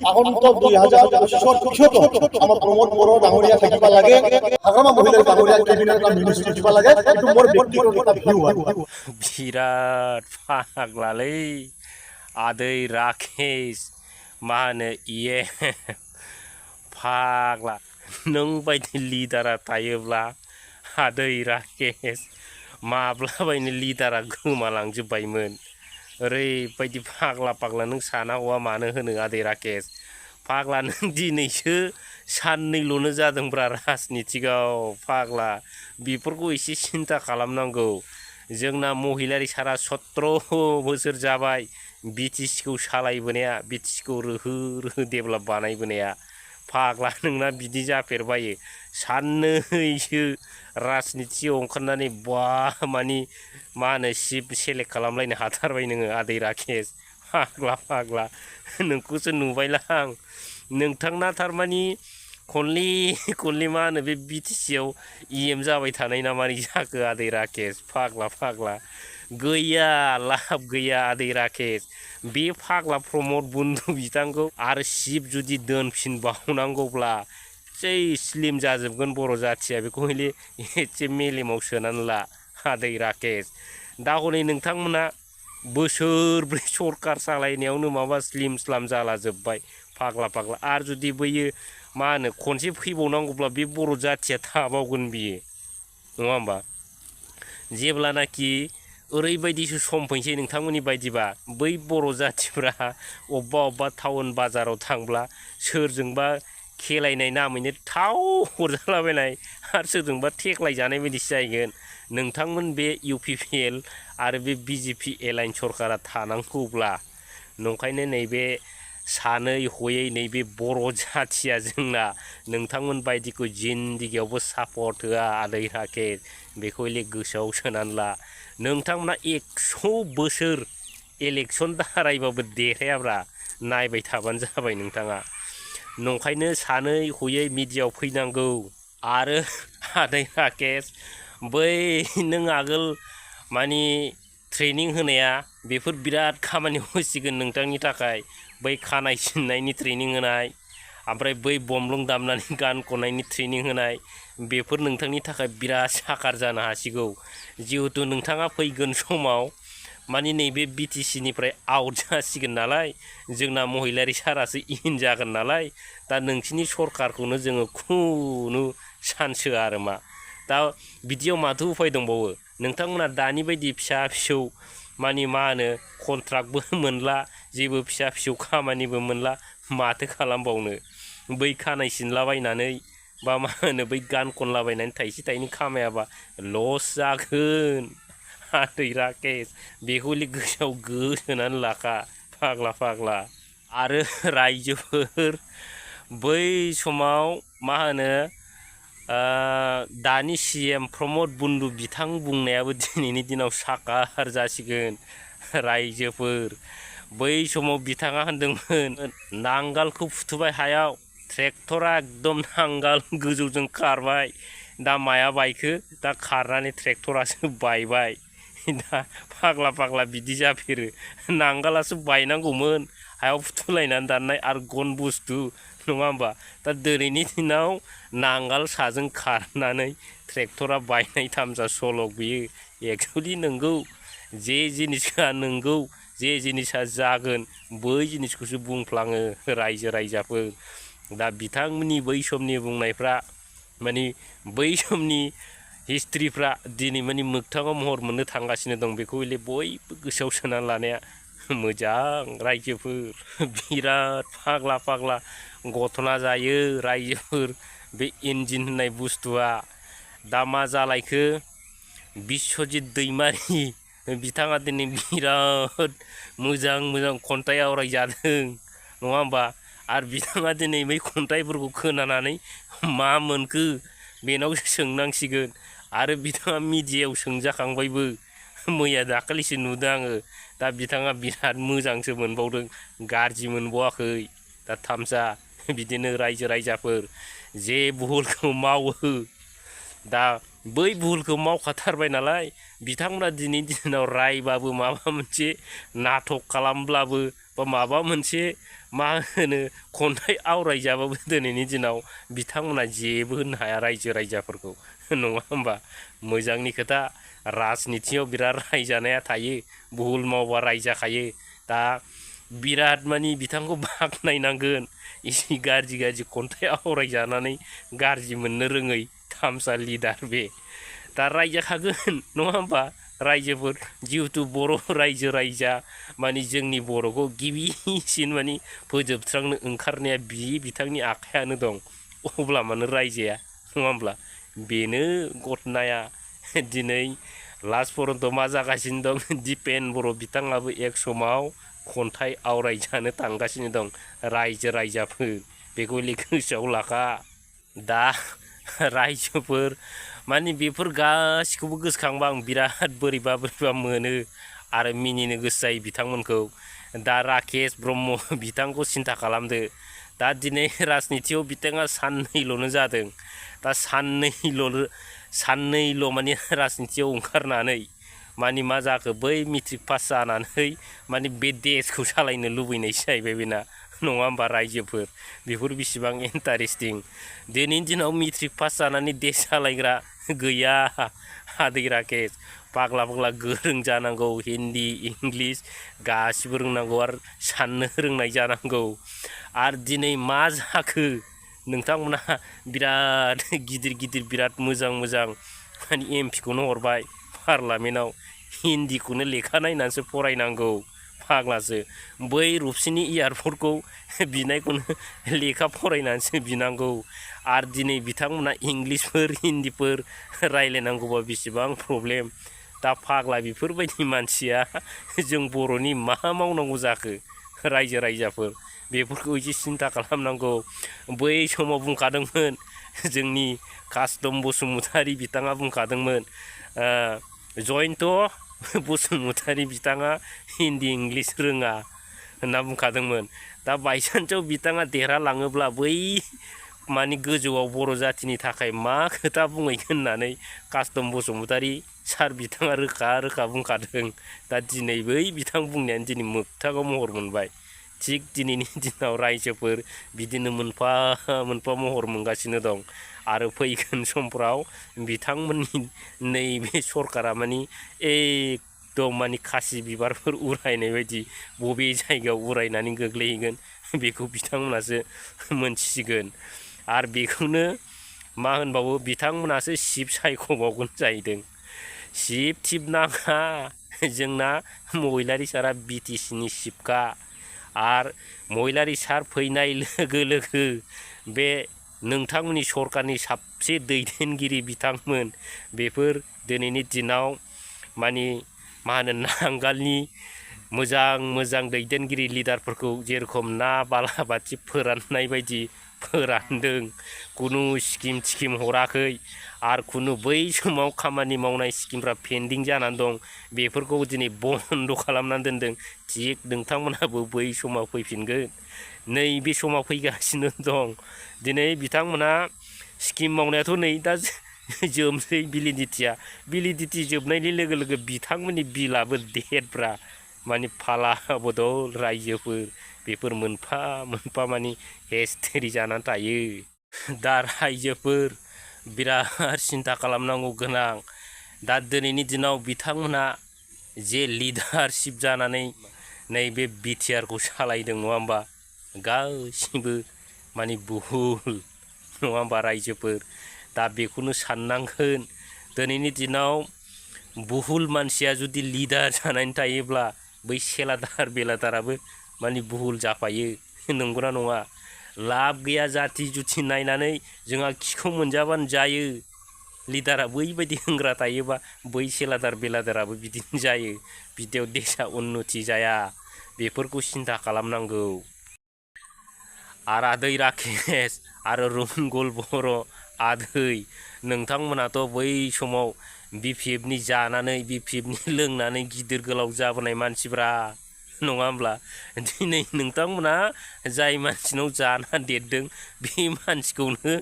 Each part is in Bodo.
আগন্ত 2025 আমার প্রমোদ বড় ডাঙৰীয়া থাকিব লাগে হাগ্ৰামা মহিলাৰ ডাঙৰীয়া কেবিনেট এটা মিনিষ্ট্ৰী থাকিব লাগে এইটো মোৰ ব্যক্তিগত এটা ভিউ আৰু बिराद फाग्लालै आदै राकेश मा होनो इये फाग्ला नों बायदि लिडारा थायोब्ला आदै राकेश माब्लाबायनो लिडारा गोमालांजोब्बायमोन ओरैबायदि फाग्ला फाग्ला नों साना हौवा मानो होनो आदै राकेश फाग्ला नों दिनैसो साननैल'नो जादोंब्रा राजनितिकआव फाग्ला बेफोरखौ एसे सिन्था खालामनांगौ जोंना महिलारि सारा 17 बोसोर जाबाय बिटिसिखौ सालायबोनाया बिटिसिखौ रोहो रोहो डेभेलप बानायबोनाया फाग्ला नोंना बिदि जाफेरबायो साननैसो राजनितियाव ओंखारनानै बा मानि मा होनो सिप सेलेक्ट खालामलायनो हाथारबाय नोङो आदै राकेश फाग्ला फाग्ला नोंखौसो नुबायलां नोंथांना थारमानि खनले मा होनो बे बिटिसियाव इएम जाबाय थानाय ना मारै जाखो आदै राकेश फाग्ला फाग्ला गैया लाब गैया आदै राकेश बे फाग्ला प्रमोद बन्दु बिथांखौ आरो सिप जुदि दोनफिनबावनांगौब्ला जै स्लिम जाजोबगोन बर' जाथिया बेखौ हले एसे मेलेमाव सोनानै ला आदै राकेश दा हनै नोंथांमोना बोसोरब्रै सरकार सालायनायावनो माबा स्लिम स्लाम जाला जोब्बाय फाग्ला फाग्ला आरो जुदि बैयो मा होनो खनसे फैबावनांगौब्ला बे बर' जाथिया थाबावगोन बियो नङा होमबा जेब्लानाखि ओरैबायदिसो सम फैसै नोंथांमोननि बायदिबा बै बर' जाथिफ्रा अबेबा टाउन बाजाराव थांब्ला सोरजोंबा खेलायनाय नामैनो थाव हरजालाबायनाय आरो सोरजोंबा थेख्लायजानाय बायदिसो जाहैगोन नोंथांमोन बे इउपिपिएल आरो बे बिजेपि एलाइन सरकारा थानांगौब्ला नंखायनो नैबे सानै हयै नैबे बर' जाथिया जोंना नोंथांमोन बायदिखौ जिन्दगियावबो सापर्ट होआ आदै राकेश बेखौ हले गोसोआव सोनानै ला नोंथांमोना 100 बोसोर इलेक्सन दारायबाबो देरहायाब्रा नायबाय थाबानो जाबाय नोंथाङा नंखायनो सानै हयै मिडियायाव फैनांगौ आरो आदै राकेश बै नों आगोल मानि ट्रेनिं होनाया बेफोर बिराद खामानि होसिगोन नोंथांनि थाखाय बै खानाय सिननायनि ट्रेनिं होनाय ओमफ्राय बै बमलुं दामनानै गान खननायनि ट्रेनिं होनाय बेफोर नोंथांनि थाखाय बिराद साकार जानो हासिगौ जिहेतु नोंथाङा फैगोन समाव मानि नैबे बिटिसिनिफ्राय आउट जासिगोन नालाय जोंना महिलारि सारासो इन जागोन नालाय दा नोंसिनि सरकारखौनो जोङो खुनु चान्स होआ आरो मा दा बिदियाव माथो उफाय दंबावो नोंथांमोना दानि बायदि फिसा फिसौ मानि मा होनो कन्ट्राक्टबो मोनला जेबो फिसा फिसौ खामानिबो मोनला माथो खालामबावनो बै खानाय सिनलाबायनानै बा मा होनो बै गान खनलाबायनानै थाइसे थाइनै खामायाबा लस जागोन आदै राकेश बेखौ गोसोआव गोसोनानै लाखा फाग्ला फाग्ला आरो रायजोफोर बै समाव मा होनो दानि सीएम प्रमोद बन्दु बिथां बुंनायाबो दिनैनि दिनाव साकार जासिगोन रायजोफोर बै समाव बिथाङा होनदोंमोन नांगालखौ फुथुबाय हायाव ट्रेक्टरा एकदम नांगाल गोजौजों खारबाय दा माया बायखो दा खारनानै ट्रेक्टरासो बायबाय दा फाग्ला फाग्ला बिदि जाफेरो नांगालासो बायनांगौमोन हायाव फुथुलायनानै दाननाय आरो गन बुस्थु नङा होमबा दा दिनैनि दिनाव नांगाल साजों खारनानै ट्रेक्टरा बायनाय थामजा सल' बियो एक्चुअलि नंगौ जे जिनिसा नंगौ जे जिनिसा जागोन बै जिनिसखौसो बुंफ्लाङो रायजो राजाफोर दा बिथांमोननि बै समनि बुंनायफ्रा मानि बै समनि हिस्ट्रिफ्रा दिनै मानि मोगथाङाव महर मोननो थांगासिनो दं बेखौ हले बयबो गोसोआव सोनानै लानाया मोजां रायजोफोर बिराद फाग्ला फाग्ला घटना जायो रायजोफोर बे इन्जिन होननाय बुस्थुआ दा मा जालायखो बिश्वजित दैमारि बिथाङा दिनै बिराद मोजां मोजां खन्थाइ आवरायजादों नङा होमबा आरो बिथाङा दिनै बै खन्थाइफोरखौ खोनानानै मा मोनखो बेनाव सोंनांसिगोन आरो बिथाङा मिडियायाव सोंजाखांबायबो मैया दाखालिसो नुदों आङो दा बिथाङा बिराद मोजांसो मोनबावदों गाज्रि मोनबावाखै दा थामसा बिदिनो रायजो राजाफोर जे भुलखौ मावो दा बै भुलखौ मावखाथारबाय नालाय बिथांमोना दिनैनि दिनाव रायबाबो माबा मोनसे नाटक खालामब्लाबो बा माबा मोनसे मा होनो खन्थाइ आवरायजाबाबो दिनैनि दिनाव बिथांमोना जेबो होननो हाया रायजो राजाफोरखौ नङा होमबा मोजांनि खोथा राजनितियाव बिराद रायजानाया थायो भुल मावबा रायजाखायो दा बिराद मानि बिथांखौ बाख्नायनांगोन एसे गाज्रि गाज्रि खन्थाइ आवरायजानानै गाज्रि मोननो रोङै थामसा लिडार बे दा रायजाखागोन नङा होमबा रायजोफोर जिहेतु बर' रायजो रायजा मानि जोंनि बर'खौ गिबिसिन मानि फोजोबस्रांनो ओंखारनाया बिथांनि आखायानो दं अब्ला मानो रायजाया नङा होमब्ला बेनो घटनाया दिनै लास्ट पर्यन्त मा जागासिनो दं दिपेन बर' बिथाङाबो एक समाव खन्थाइ आवरायजानो थांगासिनो दं रायजो राजाफोर बेखौ गोसोआव लाखा दा रायजोफोर मानि बेफोर गासिखौबो गोसोखांबा आं बिराद बोरैबा बोरैबा मोनो आरो मिनिनो गोसो जायो बिथांमोनखौ दा राकेश ब्रह्म बिथांखौ सिन्था खालामदो दा दिनै राजनितियाव बिथाङा साननैल'नो जादों दा साननैल' माने राजनितियाव ओंखारनानै मानि मा जाखो बै मेट्रिक पास जानानै मानि बे देशखौ सालायनो लुबैनायसो जाहैबाय बेना नङा होमबा रायजोफोर बेफोर बेसेबां इन्टारेस्टिं दिनैनि दिनाव मेट्रिक पास जानानै देश सालायग्रा गैया आदै राकेश पाग्ला पाग्ला गोरों जानांगौ हिन्दी इंलिश गासिबो रोंनांगौ आरो साननो रोंनाय जानांगौ आरो दिनै मा जाखो नोंथांमोना बिराद गिदिर गिदिर बिराद मोजां मोजां माने एमपिखौनो हरबाय पार्लामेन्टआव हिन्दीखौनो लेखा नायनानैसो फरायनांगौ फाग्लासो बै रुपसिनि एयारपर्टखौ बिनायखौनो लेखा फरायनानैसो बिनांगौ आरो दिनै बिथांमोना इंलिशफोर हिन्दीफोर रायलायनांगौबा बेसेबां प्रब्लेम दा फाग्ला बेफोरबायदि मानसिया जों बर'नि मा मावनांगौ जाखो रायजो राजाफोर बेफोरखौ एसे सिन्था खालामनांगौ बै समाव बुंखादोंमोन जोंनि कास्टम बसुमतारी बिथाङा बुंखादोंमोन जयन्त बसुमतारी बिथाङा हिन्दी इंलिश रोङा होनना बुंखादोंमोन दा बायसान्सआव बिथाङा देरहालाङोब्ला बै मानि गोजौआव बर' जातिनि थाखाय मा खोथा बुंहैगोन होननानै कास्टम बसुमतारी सार बिथाङा रोखा रोखा बुंखादों दा दिनै बै बिथां बुंनायानो दिनै मोगथाङाव महर मोनबाय थिग दिनैनि दिनाव रायजोफोर बिदिनो मोनफा मोनफा महर मोनगासिनो दं आरो फैगोन समफ्राव बिथांमोननि नैबे सरकारा मानि एकदम मानि खासि बिबारफोर उरायनाय बायदि बबे जायगायाव उरायनानै गोग्लैहैगोन बेखौ बिथांमोनासो मोनथिसिगोन आरो बेखौनो मा होनबावो बिथांमोनासो सिप सायख'बावगोन जाहैदों सिप थिप नाङा जोंना महिलारि सारा बिटिसिनि सिपखा आरो महिलारि सार फैनाय लोगो लोगो बे नोंथांमोननि सरकारनि साबसे दैदेनगिरि बिथांमोन बेफोर दिनैनि दिनाव मानि मा होनो नांगालनि मोजां मोजां दैदेनगिरि लिडारफोरखौ जेरखम ना बालाबाथि फोराननाय बायदि फोरानदों खुनु स्किम थिकिम हराखै आरो खुनु बै समाव खामानि मावनाय स्किमफ्रा पेन्डिं जानानै दं बेफोरखौ दिनै बन्द' खालामनानै दोनदों थिग नोंथांमोनाबो बै समाव फैफिनगोन नैबे समाव फैगासिनो दं दिनै बिथांमोना स्किम मावनायाथ' नै दा जोबसै भेलिडिटि जोबनायनि लोगो लोगो बिथांमोननि बिलाबो डेटफ्रा माने फाला बदल रायजोफोर बेफोर मोनफा मोनफा माने हिस्टेरि जानानै थायो दा रायजोफोर बिराद सिन्था खालामनांगौ गोनां दा दिनैनि दिनाव बिथांमोना जे लिडारशिप जानानै नैबे बिटिआरखौ सालायदों नङा होमबा गासिबो माने भुल नङा होमबा रायजोफोर दा बेखौनो साननांगोन दिनैनि दिनाव भुल मानसिया जुदि लिडार जानानै थायोब्ला बै सेलादार बेलादाराबो माने भुल जाफायो नंगौना नङा लाब गैया जाति जुति नायनानै जोंहा खिखौ मोनजाबानो जायो लिडारा बैबायदि होंग्रा थायोबा बै सेलादार बेलादाराबो बिदिनो जायो बिदियाव देशा उन्नति जाया बेफोरखौ सिन्था खालामनांगौ आरो आदै राकेश आरो रंगुल बर' आदै नोंथांमोनाथ' बै समाव बिपिएफनि जानानै बिपिएफनि लोंनानै गिदिर गोलाव जाबोनाय मानसिफ्रा नङा होमब्ला दिनै नोंथांमोना जाय मानसिनाव जाना देरदों बे मानसिखौनो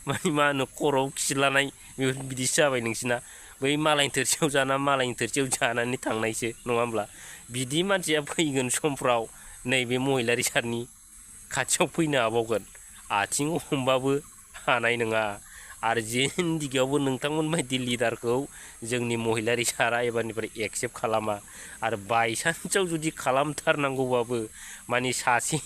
माने मा होनो खर'आव खिलानाय बिदिसो जाबाय नोंसिना बै मालायनि थोरसियाव जाना मालायनि थोरसियाव जानानै थांनायसो नङा होमब्ला बिदि मानसिया फैगोन समफ्राव नैबे महिलारि सारनि खाथियाव फैनो हाबावगोन आथिङाव हमबाबो हानाय नङा आरो जिन्दिगियावबो नोंथांमोन बायदि लिडारखौ जोंनि महिलारि सारा एबारनिफ्राय एक्सेप्ट खालामा आरो बायसान्सआव जुदि खालामथारनांगौबाबो माने सासे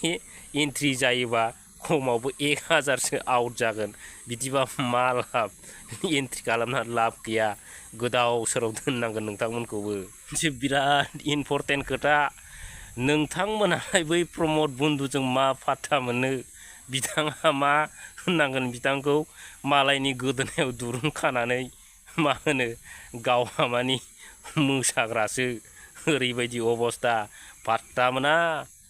एन्ट्रि जायोबा खमावबो 1000सो आउट जागोन बिदिबा मा लाब एन्ट्रि खालामना लाब गैया गोदाव सोराव दोननांगोन नोंथांमोनखौबो मोनसे बिराद इम्परटेन्ट खोथा नोंथांमोनालाय बै प्रमद बन्दुजों मा फात्ता मोनो बिथाङा मा होननांगोन बिथांखौ मालायनि गोदोनायाव दुरुं खानानै मा होनो गावहा मानि मोसाग्रासो ओरैबायदि अबस्था फात्ता मोना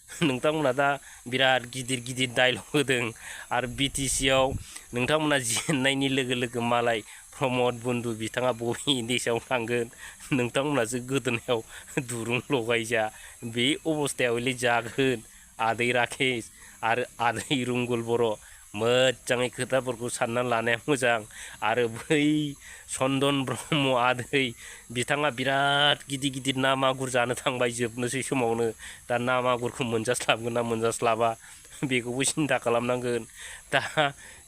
नोंथांमोना दा बिराद गिदिर गिदिर डायलग होदों आरो बिटिसिआव नोंथांमोना जेननायनि लोगो लोगो मालाय प्रमद बन्दु बिथाङा बबे देशआव थांगोन नोंथांमोनासो गोदोनायाव दुरुं लगायजा बे अबस्थायावलै जागोन आदै राकेश आरो आदै रंगुल बर' मोजाङै खोथाफोरखौ सानना लानाया मोजां आरो बै चन्दन ब्रह्म आदै बिथाङा बिराद गिदिर गिदिर ना मागुर जानो थांबाय जोबनोसै समावनो दा ना मागुरखौ मोनजास्लाबगोन ना मोनजास्लाबा बेखौबो सिन्था खालामनांगोन दा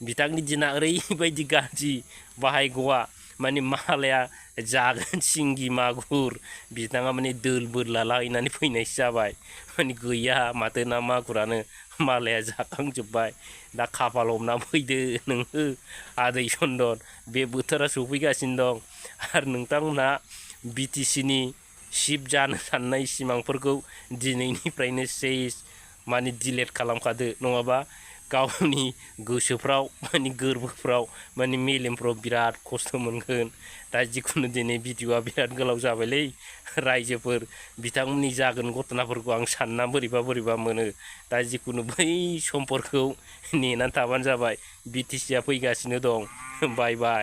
बिथांनि दिना ओरैबायदि गाज्रि बाहायगौआ माने मालाया जागोन सिंगि मागुर बिथाङा माने दोल बोरला लाहैनानै फैनायसो जाबाय माने गैया माथो ना मागुरानो मालाया जाखांजोब्बाय दा खाफाल हमना फैदो नोङो आदै चन्दन बे बोथोरा सफैगासिनो दं आरो नोंथांमोनहा बिटिसिनि चिफ जानो साननाय सिमांफोरखौ दिनैनिफ्रायनो सेस माने डिलेट खालामखादो नङाबा गावनि गोसोफ्राव माने गोरबोफ्राव माने मेलेमफ्राव बिराद खस्थ' मोनगोन दा जिखुनु दिनै भिडिअआ बिराद गोलाव जाबायलै रायजोफोर बिथांमोननि जागोन घटनाफोरखौ आं सानना बोरैबा मोनो दा जिखुनु बै समफोरखौ नेनानै थाबानो जाबाय बिटिसिआ फैगासिनो दं बाय बाय